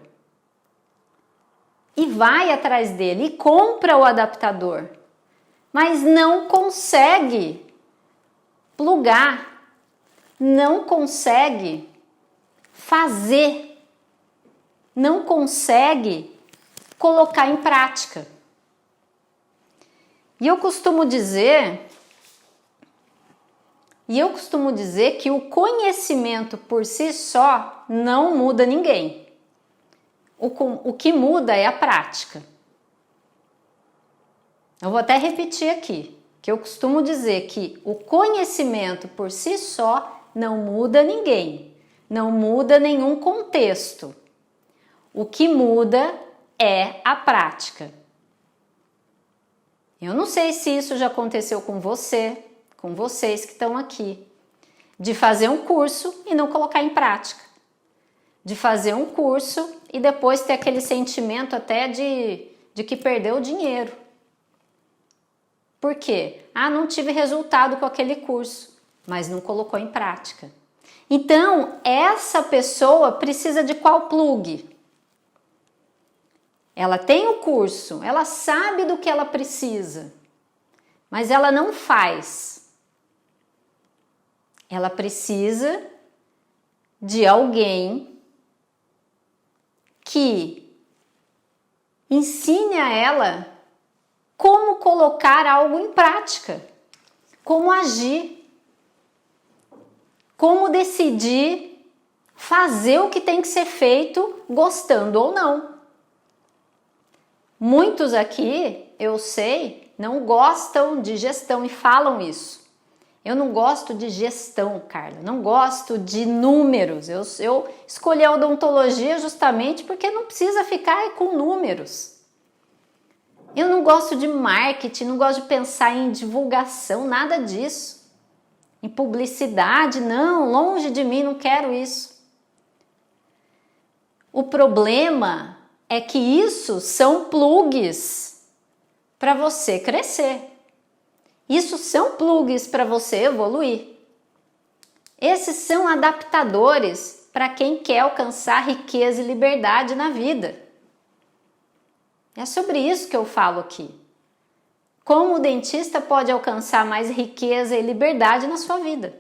e vai atrás dele e compra o adaptador, mas não consegue plugar, não consegue fazer, não consegue colocar em prática. E eu costumo dizer que o conhecimento por si só não muda ninguém. O que muda é a prática. Eu vou até repetir aqui, que eu costumo dizer que o conhecimento por si só não muda ninguém, não muda nenhum contexto. O que muda é a prática. Eu não sei se isso já aconteceu com você, com vocês que estão aqui, de fazer um curso e não colocar em prática, de fazer um curso e depois ter aquele sentimento até de que perdeu o dinheiro. Por quê? Ah, não tive resultado com aquele curso, mas não colocou em prática. Então, essa pessoa precisa de qual plug? Ela tem o curso, ela sabe do que ela precisa, mas ela não faz. Ela precisa de alguém que ensine a ela como colocar algo em prática, como agir, como decidir fazer o que tem que ser feito, gostando ou não. Muitos aqui, eu sei, não gostam de gestão e falam isso. Eu não gosto de gestão, Carla, não gosto de números. Eu escolhi a odontologia justamente porque não precisa ficar com números. Eu não gosto de marketing, não gosto de pensar em divulgação, nada disso. Em publicidade, não, longe de mim, não quero isso. O problema é que isso são plugs para você crescer. Isso são plugs para você evoluir. Esses são adaptadores para quem quer alcançar riqueza e liberdade na vida. É sobre isso que eu falo aqui. como o dentista pode alcançar mais riqueza e liberdade na sua vida.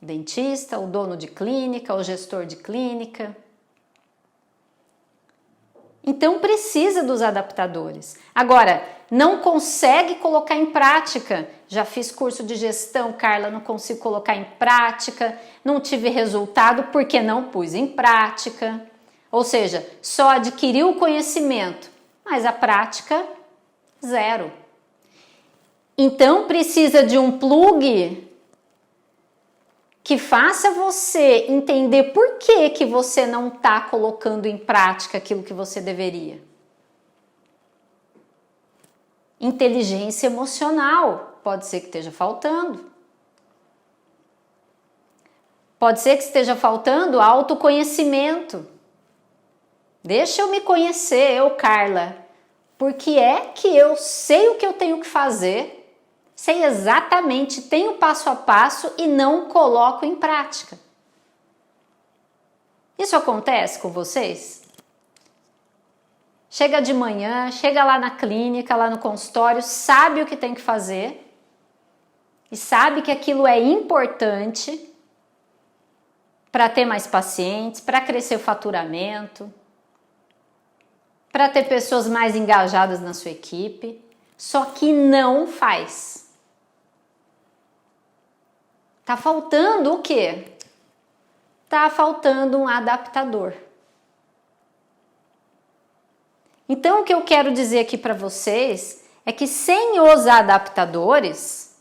O dentista, o dono de clínica, o gestor de clínica. Então precisa dos adaptadores. Agora, não consegue colocar em prática. Já fiz curso de gestão, Carla, não consigo colocar em prática, não tive resultado porque não pus em prática. Ou seja, só adquiriu o conhecimento, mas a prática, zero. Então precisa de um plug que faça você entender por que você não está colocando em prática aquilo que você deveria. Inteligência emocional, pode ser que esteja faltando. Pode ser que esteja faltando autoconhecimento. Deixa eu me conhecer, eu, Carla, porque é que eu sei o que eu tenho que fazer, sei exatamente, tenho passo a passo e não coloco em prática. Isso acontece com vocês? Chega de manhã, chega lá na clínica, lá no consultório, sabe o que tem que fazer e sabe que aquilo é importante para ter mais pacientes, para crescer o faturamento, para ter pessoas mais engajadas na sua equipe, só que não faz. Tá faltando o quê? Tá faltando um adaptador. Então, o que eu quero dizer aqui para vocês é que sem os adaptadores,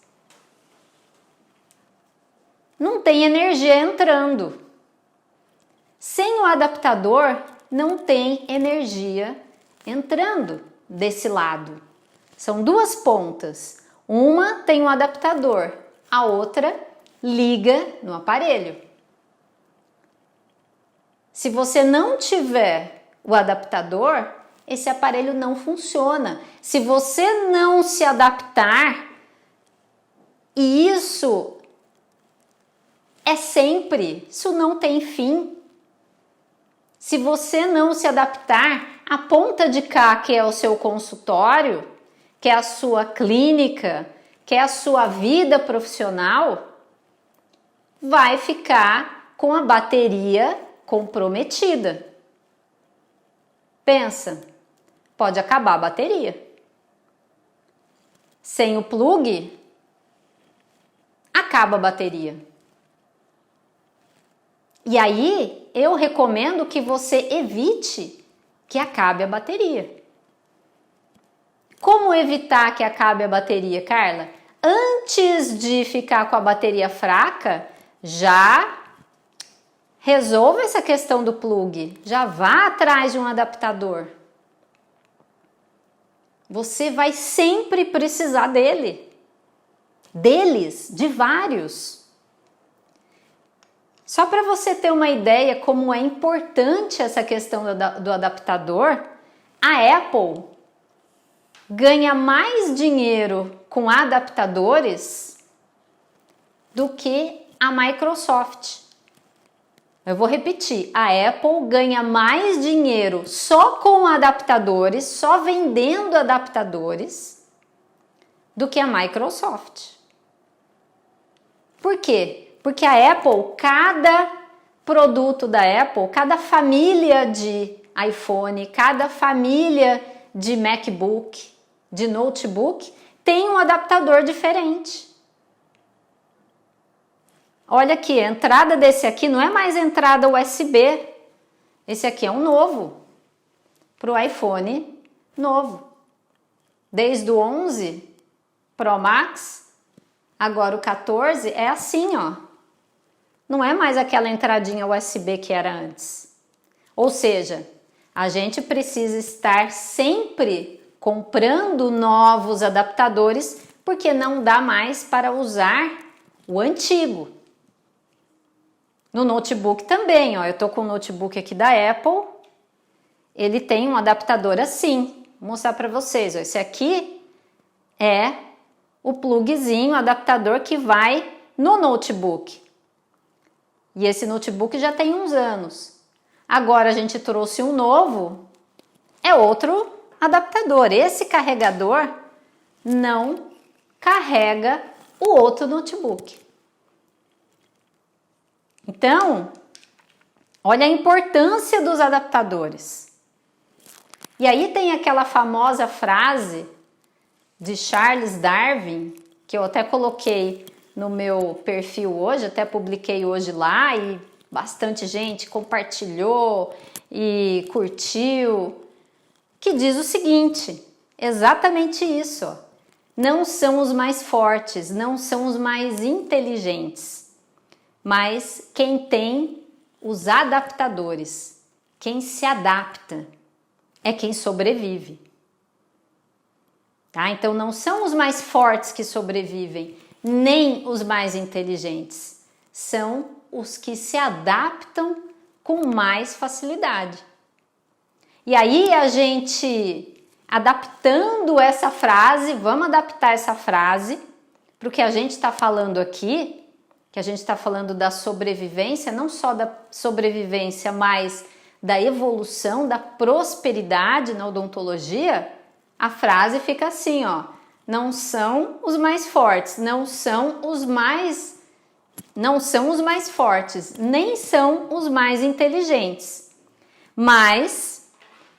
não tem energia entrando. Sem o adaptador, não tem energia entrando desse lado. São duas pontas. Uma tem um adaptador, a outra liga no aparelho. Se você não tiver o adaptador, esse aparelho não funciona. Se você não se adaptar, e isso é sempre, isso não tem fim. Se você não se adaptar, a ponta de cá, que é o seu consultório, que é a sua clínica, que é a sua vida profissional, vai ficar com a bateria comprometida. Pensa, pode acabar a bateria. Sem o plug, acaba a bateria. E aí, eu recomendo que você evite que acabe a bateria. Como evitar que acabe a bateria, Carla? Antes de ficar com a bateria fraca, já resolva essa questão do plug. Já vá atrás de um adaptador. Você vai sempre precisar dele. Deles, de vários. Só para você ter uma ideia como é importante essa questão do adaptador, a Apple ganha mais dinheiro com adaptadores do que a Microsoft. Eu vou repetir, a Apple ganha mais dinheiro só com adaptadores, só vendendo adaptadores, do que a Microsoft. Por quê? Porque a Apple, cada produto da Apple, cada família de iPhone, cada família de MacBook, de notebook, tem um adaptador diferente. Olha aqui, a entrada desse aqui não é mais entrada USB. Esse aqui é um novo, para o iPhone novo. Desde o 11 Pro Max, agora o 14 é assim, ó. Não é mais aquela entradinha USB que era antes. Ou seja, a gente precisa estar sempre comprando novos adaptadores, porque não dá mais para usar o antigo. No notebook também, ó, eu tô com o notebook aqui da Apple, ele tem um adaptador assim. Vou mostrar para vocês, ó, esse aqui é o plugzinho, o adaptador que vai no notebook. E esse notebook já tem uns anos. Agora a gente trouxe um novo, é outro adaptador. Esse carregador não carrega o outro notebook. Então, olha a importância dos adaptadores. E aí tem aquela famosa frase de Charles Darwin, que eu até coloquei no meu perfil hoje, até publiquei hoje lá e bastante gente compartilhou e curtiu, que diz o seguinte, exatamente isso, ó, não são os mais fortes, não são os mais inteligentes, mas quem tem os adaptadores, quem se adapta, é quem sobrevive. Tá? Então não são os mais fortes que sobrevivem, nem os mais inteligentes, são os que se adaptam com mais facilidade. E aí a gente, adaptando essa frase, vamos adaptar essa frase para o que a gente está falando aqui, que a gente está falando da sobrevivência, não só da sobrevivência, mas da evolução, da prosperidade na odontologia. A frase fica assim, ó, não são os mais fortes, não são os mais fortes, nem são os mais inteligentes, mas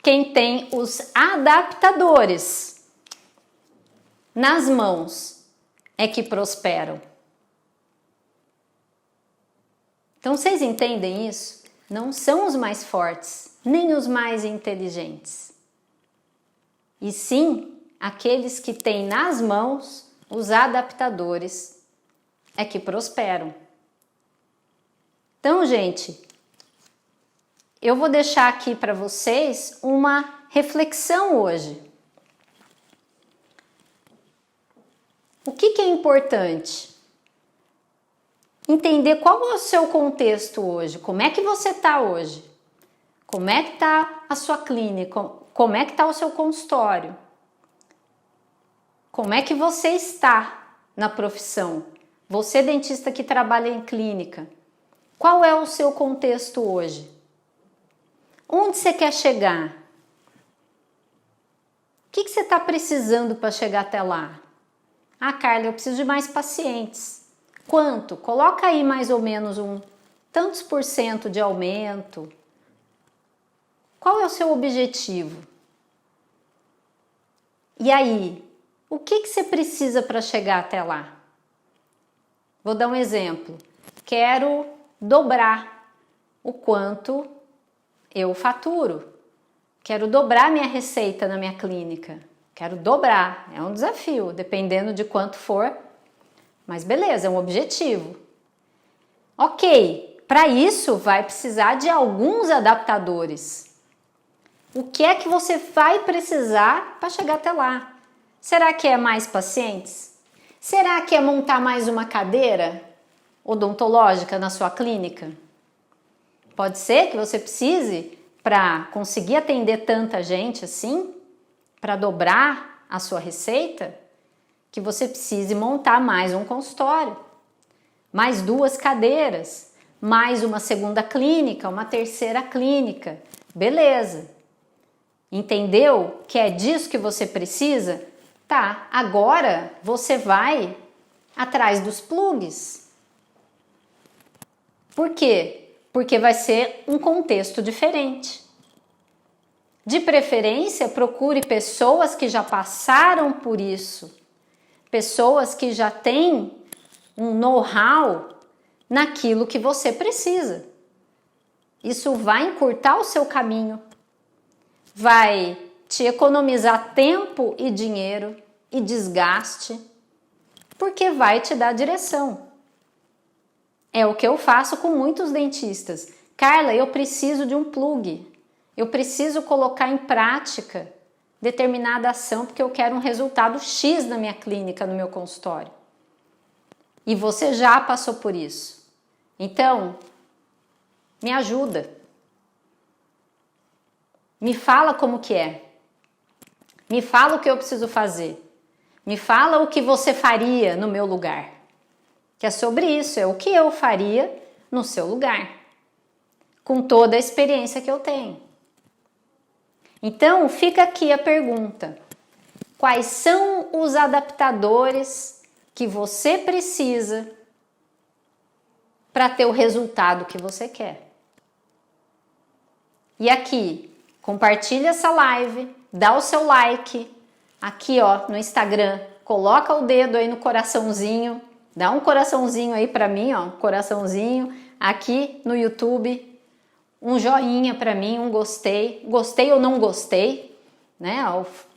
quem tem os adaptadores nas mãos é que prosperam. Então vocês entendem isso? Não são os mais fortes, nem os mais inteligentes. E sim, aqueles que têm nas mãos os adaptadores é que prosperam. Então, gente, eu vou deixar aqui para vocês uma reflexão hoje. O que é importante? Entender qual é o seu contexto hoje, como é que você está hoje, como é que está a sua clínica, como é que está o seu consultório, como é que você está na profissão, você dentista que trabalha em clínica, qual é o seu contexto hoje, onde você quer chegar, o que você está precisando para chegar até lá? Ah, Carla, eu preciso de mais pacientes. Quanto? Coloca aí mais ou menos tantos % de aumento. Qual é o seu objetivo? E aí, o que você precisa para chegar até lá? Vou dar um exemplo. Quero dobrar o quanto eu faturo. Quero dobrar minha receita na minha clínica. Quero dobrar. É um desafio, dependendo de quanto for. Mas beleza, é um objetivo. Ok, para isso vai precisar de alguns adaptadores. O que é que você vai precisar para chegar até lá? Será que é mais pacientes? Será que é montar mais uma cadeira odontológica na sua clínica? Pode ser que você precise, para conseguir atender tanta gente assim, para dobrar a sua receita, que você precise montar mais um consultório, mais 2 cadeiras, mais uma segunda clínica, uma terceira clínica. Beleza. Entendeu que é disso que você precisa? Tá, agora você vai atrás dos plugs. Por quê? Porque vai ser um contexto diferente. De preferência, procure pessoas que já passaram por isso. Pessoas que já têm um know-how naquilo que você precisa. Isso vai encurtar o seu caminho, vai te economizar tempo e dinheiro e desgaste, porque vai te dar direção. É o que eu faço com muitos dentistas. Carla, eu preciso de um plug, eu preciso colocar em prática determinada ação porque eu quero um resultado X na minha clínica, no meu consultório. E você já passou por isso. Então, me ajuda. Me fala como que é. Me fala o que eu preciso fazer. Me fala o que você faria no meu lugar. Que é sobre isso, é o que eu faria no seu lugar. Com toda a experiência que eu tenho. Então, fica aqui a pergunta. quais são os adaptadores que você precisa para ter o resultado que você quer. E aqui, compartilha essa live, dá o seu like, aqui ó, no Instagram, coloca o dedo aí no coraçãozinho, dá um coraçãozinho aí para mim, ó, coraçãozinho, aqui no YouTube, um joinha para mim, um gostei, gostei ou não gostei, né?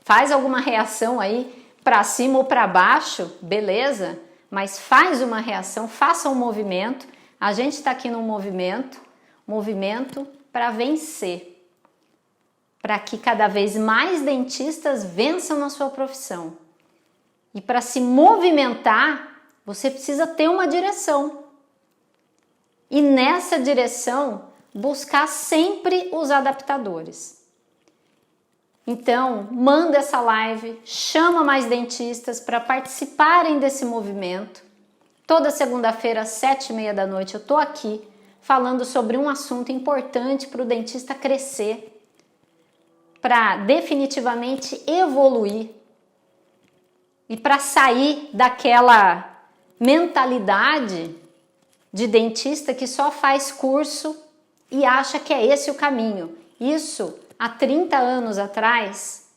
Faz alguma reação aí para cima ou para baixo, beleza? Mas faz uma reação, faça um movimento. A gente está aqui num movimento para vencer, para que cada vez mais dentistas vençam na sua profissão. E para se movimentar, você precisa ter uma direção. E nessa direção, buscar sempre os adaptadores. Então, manda essa live, chama mais dentistas para participarem desse movimento. Toda segunda-feira, às 7h30 da noite, eu tô aqui falando sobre um assunto importante para o dentista crescer, para definitivamente evoluir e para sair daquela mentalidade de dentista que só faz curso e acha que é esse o caminho. Isso, há 30 anos atrás,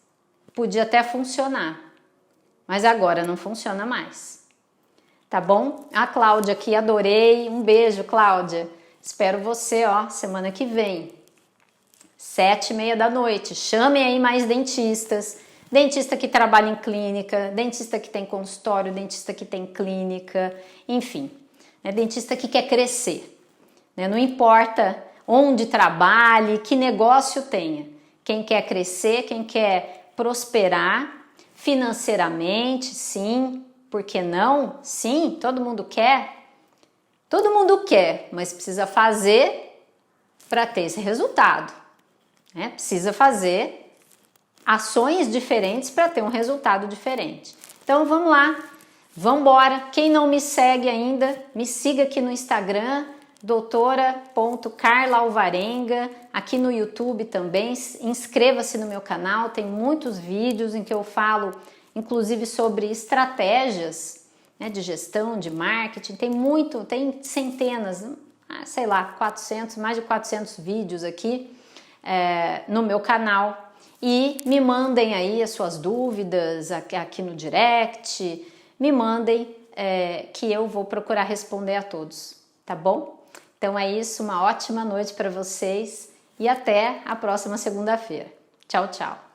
podia até funcionar, mas agora não funciona mais. Tá bom? A Cláudia aqui, adorei. Um beijo, Cláudia. Espero você, ó, semana que vem. 7h30 da noite. Chamem aí mais dentistas. Dentista que trabalha em clínica, dentista que tem consultório, dentista que tem clínica, enfim. Dentista que quer crescer. Não importa onde trabalhe, que negócio tenha. Quem quer crescer, quem quer prosperar financeiramente, sim. Por que não? Sim, todo mundo quer. Todo mundo quer, mas precisa fazer para ter esse resultado. Precisa fazer ações diferentes para ter um resultado diferente. Então vamos lá, vamos embora. Quem não me segue ainda, me siga aqui no Instagram, doutora.carlaalvarenga, aqui no YouTube também. Inscreva-se no meu canal, tem muitos vídeos em que eu falo inclusive sobre estratégias de gestão, de marketing. Tem centenas, sei lá, 400, mais de 400 vídeos aqui no meu canal. E me mandem aí as suas dúvidas aqui no direct, me mandem que eu vou procurar responder a todos, tá bom? Então é isso, uma ótima noite para vocês e até a próxima segunda-feira. Tchau, tchau!